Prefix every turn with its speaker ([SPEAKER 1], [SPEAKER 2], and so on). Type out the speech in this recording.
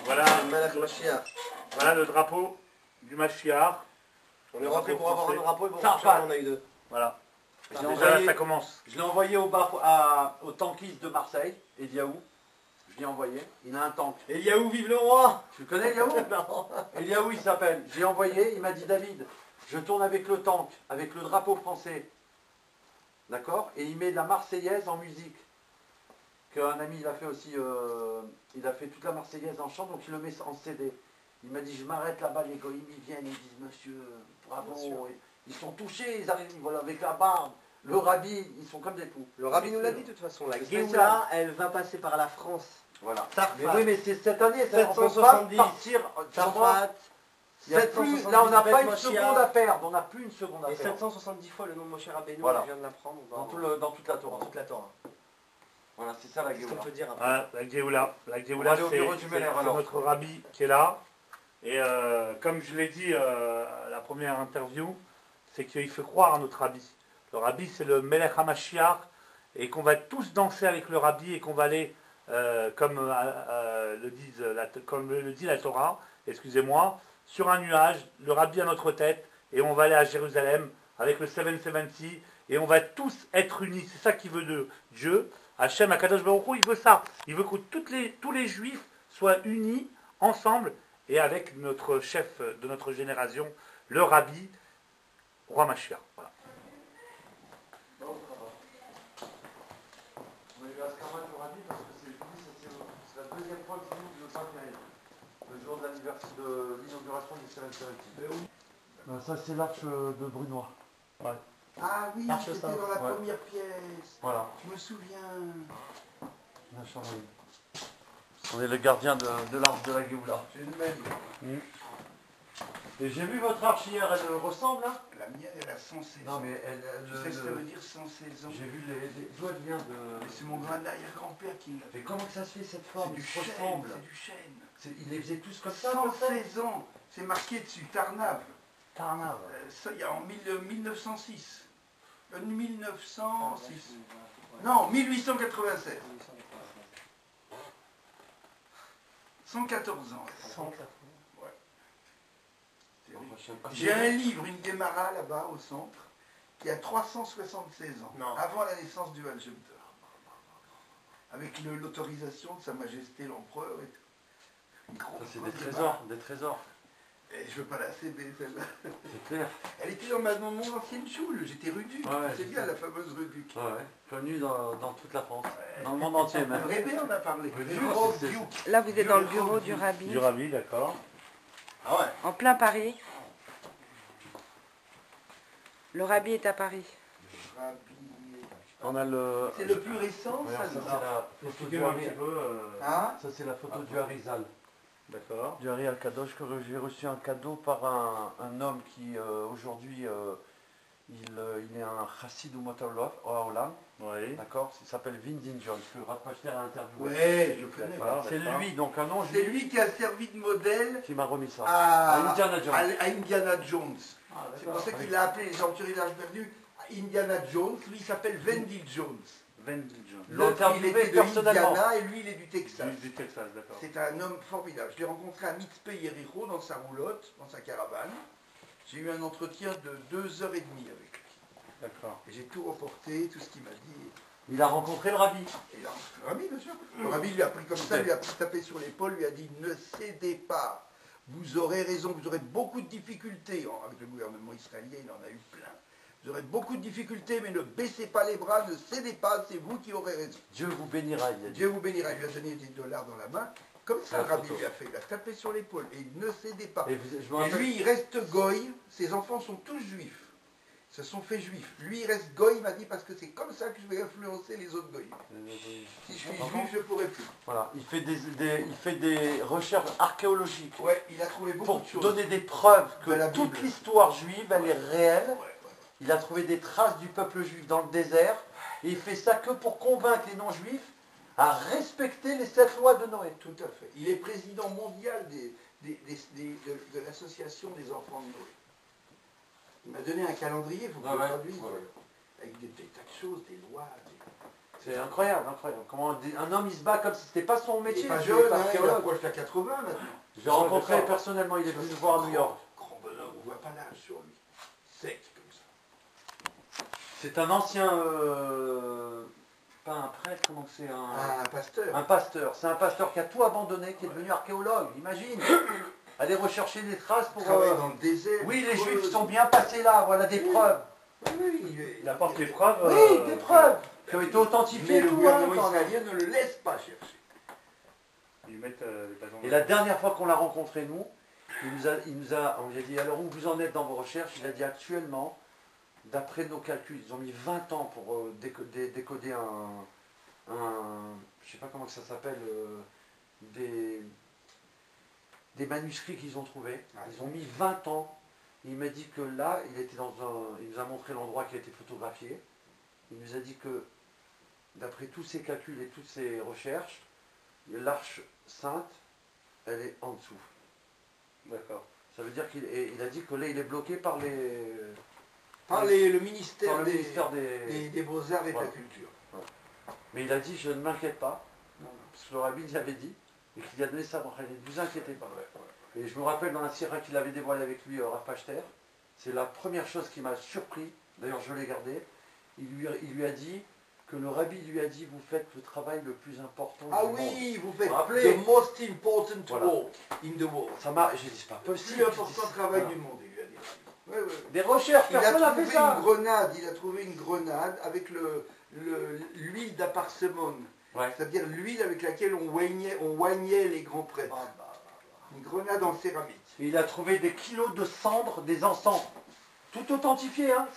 [SPEAKER 1] Voilà, voilà le drapeau du Mashiach.
[SPEAKER 2] Pour avoir un drapeau, on a eu deux.
[SPEAKER 1] Voilà.
[SPEAKER 3] Déjà,
[SPEAKER 1] ça commence.
[SPEAKER 3] Je l'ai envoyé au tankiste de Marseille, Eliaou. Je l'ai envoyé. Il a un tank.
[SPEAKER 2] Eliaou, vive le roi!
[SPEAKER 3] Tu connais Eliaou? Eliaou, il s'appelle. J'ai envoyé, il m'a dit David, je tourne avec le tank, avec le drapeau français. D'accord? Et il met la Marseillaise en musique. Qu'un ami, il a fait aussi, il a fait toute la Marseillaise en chant, donc il le met en CD. Il m'a dit, je m'arrête là-bas, les goïms, ils viennent, ils disent, monsieur, bravo. Ils sont touchés, ils arrivent, voilà, avec la barbe. Le rabbi, ils sont comme des fous.
[SPEAKER 2] Le rabbi nous l'a dit de toute façon, la
[SPEAKER 3] Géoula,
[SPEAKER 2] Géoula, elle va passer par la France.
[SPEAKER 3] Voilà.
[SPEAKER 2] Mais
[SPEAKER 3] oui, mais c'est cette année, ça, on peut pas
[SPEAKER 2] 770.
[SPEAKER 3] partir.
[SPEAKER 2] Sarfat.
[SPEAKER 3] Là, on n'a pas une seconde à perdre. On n'a plus une seconde à
[SPEAKER 2] Et
[SPEAKER 3] perdre.
[SPEAKER 2] 770 fois le nom de Moshe Rabbeinu,
[SPEAKER 3] Voilà.
[SPEAKER 2] on vient de l'apprendre
[SPEAKER 3] Dans toute la Torah.
[SPEAKER 2] dans toute la Torah.
[SPEAKER 3] Voilà, c'est ça la
[SPEAKER 2] Qu'est-ce qu'on
[SPEAKER 3] Géoula.
[SPEAKER 2] peut dire après?
[SPEAKER 1] Voilà, la Géoula. La
[SPEAKER 3] On va
[SPEAKER 1] Géoula,
[SPEAKER 3] aller au bureau du
[SPEAKER 1] c'est
[SPEAKER 3] Meller, alors.
[SPEAKER 1] notre rabbi qui est là. Et comme je l'ai dit à la première interview, c'est qu'il fait croire à notre rabbi. Le rabbi, c'est le Melech HaMashiach, et qu'on va tous danser avec le rabbi et qu'on va aller, comme le dit la Torah, excusez-moi, sur un nuage, le rabbi à notre tête, et on va aller à Jérusalem avec le 770, et on va tous être unis. C'est ça qu'il veut de Dieu. Hachem, Akadosh Baruch Hu, il veut ça. Il veut que tous les juifs soient unis ensemble, et avec notre chef de notre génération, le rabbi, Roi Mashiach. Voilà.
[SPEAKER 3] C'est la deuxième fois que je joue le 5 mai, le jour de l'inauguration du 770. Ça, c'est l'arche de Brunois. Ouais.
[SPEAKER 4] Ah oui,
[SPEAKER 2] Marche
[SPEAKER 4] c'était
[SPEAKER 2] ça.
[SPEAKER 4] dans la
[SPEAKER 3] Ouais.
[SPEAKER 4] première pièce.
[SPEAKER 3] Voilà.
[SPEAKER 4] Je me souviens.
[SPEAKER 3] La chambre. On est le gardien de l'arche de la Géoula.
[SPEAKER 4] C'est le même.
[SPEAKER 3] Et j'ai vu votre arche hier, elle ressemble, hein?
[SPEAKER 4] La mienne, elle a 116
[SPEAKER 3] Non,
[SPEAKER 4] ans.
[SPEAKER 3] mais
[SPEAKER 4] Tu sais ce que ça veut dire 116 ans?
[SPEAKER 3] j'ai vu d'où elle vient
[SPEAKER 4] Mais c'est mon grand arrière-grand-père qui l'a fait.
[SPEAKER 3] Mais comment que ça se fait cette
[SPEAKER 4] C'est
[SPEAKER 3] forme?
[SPEAKER 4] du
[SPEAKER 3] Ils se
[SPEAKER 4] chêne,
[SPEAKER 3] ressemblent.
[SPEAKER 4] c'est du chêne.
[SPEAKER 3] Ils les faisaient tous comme ça, comme ça?
[SPEAKER 4] 116 ans. C'est marqué dessus, Tarnave.
[SPEAKER 3] Tarnave.
[SPEAKER 4] Ça, il y a en 1906. 1906. Non, 1896. 114 ans.
[SPEAKER 2] 104.
[SPEAKER 4] J'ai un livre, une Guémara là-bas au centre, qui a 376 ans,
[SPEAKER 2] Non.
[SPEAKER 4] avant la naissance du Baal Shem Tov. Avec l'autorisation de Sa Majesté l'Empereur et tout.
[SPEAKER 3] Ça, c'est des trésors, des trésors.
[SPEAKER 4] Et je veux pas la céder celle-là.
[SPEAKER 3] C'est clair.
[SPEAKER 4] Elle était dans mon ancienne choule, j'étais rue Duc.
[SPEAKER 3] Ouais,
[SPEAKER 4] c'est
[SPEAKER 3] je
[SPEAKER 4] bien
[SPEAKER 3] sais.
[SPEAKER 4] la fameuse rue Duc.
[SPEAKER 3] Ouais, connu dans toute la France, dans le monde entier même.
[SPEAKER 4] Rébé en a parlé.
[SPEAKER 3] Oui,
[SPEAKER 4] Bureau
[SPEAKER 3] c'est-
[SPEAKER 4] Duc.
[SPEAKER 5] Là, vous êtes dans le bureau du rabbi,
[SPEAKER 1] Du rabbi, d'accord.
[SPEAKER 3] Ah ouais.
[SPEAKER 5] en plein Paris. Le rabbi est à Paris.
[SPEAKER 3] On a le...
[SPEAKER 4] C'est le plus récent,
[SPEAKER 3] Regarde,
[SPEAKER 4] ça,
[SPEAKER 3] ça
[SPEAKER 4] non?
[SPEAKER 3] c'est la photo du
[SPEAKER 1] Expliquez-moi un petit
[SPEAKER 3] Hari.
[SPEAKER 1] peu.
[SPEAKER 4] Hein?
[SPEAKER 3] Ça c'est la photo du Harizal.
[SPEAKER 1] D'accord.
[SPEAKER 3] Du Hari Al-Kadosh, que j'ai reçu un cadeau par un homme qui aujourd'hui il est un chassid ou Olam,
[SPEAKER 1] Oui.
[SPEAKER 3] d'accord? Il s'appelle Vindin John, que Raphaël a interviewé.
[SPEAKER 4] Ouais, je connais.
[SPEAKER 1] D'accord.
[SPEAKER 3] C'est lui, donc un nom
[SPEAKER 4] C'est
[SPEAKER 3] juif
[SPEAKER 4] lui qui a servi de modèle
[SPEAKER 3] qui m'a remis ça.
[SPEAKER 4] à
[SPEAKER 3] Indiana Jones.
[SPEAKER 4] à Indiana Jones.
[SPEAKER 3] Ah,
[SPEAKER 4] C'est pour ça qu'il a appelé les aventuriers de l'Arche perdue Indiana Jones. Lui, il s'appelle Vendil Jones.
[SPEAKER 1] Vendil John.
[SPEAKER 4] L'autre, il
[SPEAKER 3] interviewé
[SPEAKER 4] était de
[SPEAKER 3] personnellement.
[SPEAKER 4] Indiana et lui, il est du Texas.
[SPEAKER 1] Du Texas, d'accord.
[SPEAKER 4] C'est un homme formidable. Je l'ai rencontré à Mitzpe Yericho dans sa roulotte, dans sa caravane. J'ai eu un entretien de 2h30 avec lui.
[SPEAKER 1] D'accord.
[SPEAKER 4] Et j'ai tout reporté, tout ce qu'il m'a dit.
[SPEAKER 3] Il a rencontré le rabbi.
[SPEAKER 4] Et là, le rabbi, bien sûr. Le rabbi lui a pris comme ça, lui a tapé sur l'épaule, lui a dit ne cédez pas. Vous aurez raison, vous aurez beaucoup de difficultés. Avec le gouvernement israélien, il en a eu plein. Vous aurez beaucoup de difficultés, mais ne baissez pas les bras, ne cédez pas, c'est vous qui aurez raison.
[SPEAKER 3] Dieu vous bénira, il a dit.
[SPEAKER 4] Dieu vous bénira. Il lui a donné des dollars dans la main. Comme ça,
[SPEAKER 3] La
[SPEAKER 4] le rabbi
[SPEAKER 3] photo.
[SPEAKER 4] lui a fait. Il a tapé sur l'épaule. Et ne cédez pas.
[SPEAKER 3] Et je me
[SPEAKER 4] Et
[SPEAKER 3] rappelle-
[SPEAKER 4] lui, il reste goy. Ses enfants sont tous juifs. Ils se sont fait juifs. Lui, il reste goy, il m'a dit, parce que c'est comme ça que je vais influencer les autres goy. Si je suis juif, je ne pourrai plus.
[SPEAKER 3] Voilà, il fait des recherches archéologiques
[SPEAKER 4] Ouais, il a trouvé beaucoup
[SPEAKER 3] pour
[SPEAKER 4] de choses.
[SPEAKER 3] donner des preuves que
[SPEAKER 4] De la
[SPEAKER 3] toute
[SPEAKER 4] Bible.
[SPEAKER 3] l'histoire juive, elle est réelle.
[SPEAKER 4] Ouais, ouais.
[SPEAKER 3] Il a trouvé des traces du peuple juif dans le désert. Et il fait ça que pour convaincre les non-juifs à respecter les 7 lois de Noé.
[SPEAKER 4] Tout à fait. Il est président mondial de l'association des enfants de Noé. Il m'a donné un calendrier, il faut que je le traduise, avec des tas de choses, des lois.
[SPEAKER 3] C'est incroyable, incroyable. Comment un homme il se bat comme si c'était pas son
[SPEAKER 4] Il
[SPEAKER 3] métier.
[SPEAKER 4] n'est pas
[SPEAKER 3] il est
[SPEAKER 4] jeune,
[SPEAKER 3] pas
[SPEAKER 4] hein, il
[SPEAKER 3] archéologue.
[SPEAKER 4] approche la 80 maintenant.
[SPEAKER 3] Je l'ai rencontré personnellement, il est venu nous voir à New York.
[SPEAKER 4] Grand bonhomme, on voit pas l'âge sur lui. Sec comme ça.
[SPEAKER 3] C'est un ancien, pas un prêtre, comment c'est
[SPEAKER 4] Un pasteur.
[SPEAKER 3] un pasteur. C'est un pasteur qui a tout abandonné, qui est devenu archéologue. Imagine, aller rechercher des traces pour.
[SPEAKER 4] Travaille dans le désert.
[SPEAKER 3] Oui, les
[SPEAKER 4] creuse.
[SPEAKER 3] Juifs sont bien passés là. Voilà des preuves.
[SPEAKER 4] Oui,
[SPEAKER 1] Il apporte les preuves.
[SPEAKER 3] Oui, des preuves qui ont été authentifiées.
[SPEAKER 4] mais le
[SPEAKER 3] tout,
[SPEAKER 4] gouvernement
[SPEAKER 3] hein, quand même.
[SPEAKER 4] israélien ne le laisse pas chercher.
[SPEAKER 1] Ils mettent les bâtons.
[SPEAKER 3] Et la dernière fois qu'on l'a rencontré, nous, on lui a dit alors où vous en êtes dans vos recherches. Il a dit actuellement, d'après nos calculs, ils ont mis 20 ans pour décoder je ne sais pas comment que ça s'appelle, des manuscrits qu'ils ont trouvés. Ils ont mis 20 ans. Il m'a dit que là, il nous a montré l'endroit qui a été photographié. Il nous a dit que, d'après tous ses calculs et toutes ses recherches, l'arche sainte, elle est en dessous.
[SPEAKER 1] D'accord.
[SPEAKER 3] Ça veut dire qu'il a dit que là, il est bloqué par le
[SPEAKER 4] ministère
[SPEAKER 3] ministère
[SPEAKER 4] des Beaux-Arts et de la
[SPEAKER 3] Voilà.
[SPEAKER 4] Culture.
[SPEAKER 3] Mais il a dit, je ne m'inquiète pas, parce que le rabbin l'avait dit, et qu'il a donné ça pour ne vous inquiétez pas. Et je me rappelle dans la sira qu'il avait dévoilé avec lui, Rav Pachter, c'est la première chose qui m'a surpris, d'ailleurs je l'ai gardé, il lui a dit que le rabbi lui a dit, vous faites le travail le plus important
[SPEAKER 4] Ah
[SPEAKER 3] du monde.
[SPEAKER 4] oui, vous faites
[SPEAKER 3] Vous vous rappelez
[SPEAKER 4] the most important
[SPEAKER 3] Voilà.
[SPEAKER 4] work in the world.
[SPEAKER 3] Ça m'a, j'ai dit, c'est pas
[SPEAKER 4] Le
[SPEAKER 3] possible.
[SPEAKER 4] plus important travail
[SPEAKER 3] Voilà.
[SPEAKER 4] du monde, il lui a dit. Ouais, ouais.
[SPEAKER 3] Des recherches,
[SPEAKER 4] Il a
[SPEAKER 3] personne n'a fait
[SPEAKER 4] trouvé
[SPEAKER 3] ça.
[SPEAKER 4] une grenade, il a trouvé une grenade avec l'huile d'apparsemone.
[SPEAKER 3] Ouais.
[SPEAKER 4] C'est-à-dire l'huile avec laquelle on oignait les grands prêtres. Une grenade en céramique.
[SPEAKER 3] Et il a trouvé des kilos de cendres, des encens. Tout authentifié, hein.